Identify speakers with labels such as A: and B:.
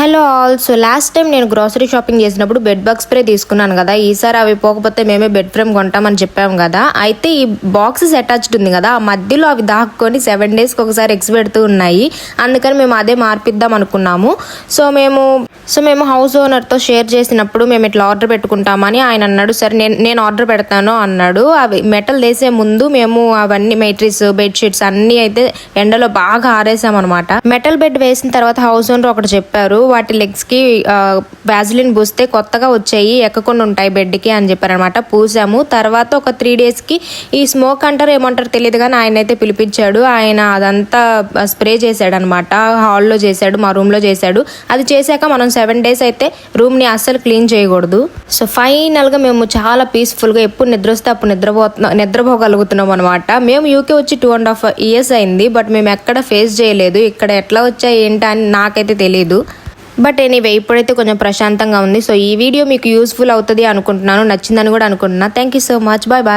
A: Hello all. So last time నేను grocery shopping చేసినప్పుడు bed bug spray తీసుకున్నాను కదా. ఈసారి అవి పోకపోతే మేమే బెడ్ ఫ్రేమ్ కొంటామని చెప్పాము కదా. అయితే ఈ బాక్సెస్ అటాచ్డ్ ఉంది కదా, ఆ మధ్యలో అవి దాక్కొని 7 daysకి ఒకసారి ఎగ్స్ పెడుతూ ఉన్నాయి. అందుకని మేము అదే మార్పిద్దాం అనుకున్నాము. సో మేము హౌస్ ఓనర్తో షేర్ చేసినప్పుడు మేము ఇట్లా ఆర్డర్ పెట్టుకుంటామని ఆయన అన్నాడు. సరే నేను ఆర్డర్ పెడతాను అన్నాడు. అవి మెటల్ వేసే ముందు మేము అవన్నీ మెట్రిస్ బెడ్షీట్స్ అన్నీ అయితే ఎండలో బాగా ఆరేసామన్నమాట. మెటల్ బెడ్ వేసిన తర్వాత హౌస్ ఓనర్ ఒకటి చెప్పారు, వాటి లెగ్స్కి వ్యాజిలిన్ పూస్తే కొత్తగా వచ్చాయి, ఎక్కకుండా ఉంటాయి బెడ్కి అని చెప్పారనమాట. పూసాము. తర్వాత ఒక 3 daysకి ఈ స్మోక్ అంటారు ఏమంటారు తెలియదు కానీ ఆయన అయితే పిలిపించాడు. ఆయన అదంతా స్ప్రే చేశాడు అనమాట. హాల్లో చేశాడు, మా రూమ్లో చేశాడు. అది చేశాక మనం 7 days అయితే రూమ్ని అస్సలు క్లీన్ చేయకూడదు. సో ఫైనల్గా మేము చాలా పీస్ఫుల్గా ఎప్పుడు నిద్ర వస్తే అప్పుడు నిద్రపోగలుగుతున్నాం అనమాట. మేము యూకే వచ్చి 2.5 years అయింది. బట్ మేము ఎక్కడ ఫేస్ చేయలేదు. ఇక్కడ ఎట్లా వచ్చాయి ఏంటి అని నాకైతే తెలియదు. బట్ ఎనీవే ఇప్పుడైతే కొంచెం ప్రశాంతంగా ఉంది. సో ఈ వీడియో మీకు యూస్ఫుల్ అవుతుంది అనుకుంటున్నాను, నచ్చిందని కూడా అనుకుంటున్నాను. Thank you so much. Bye bye.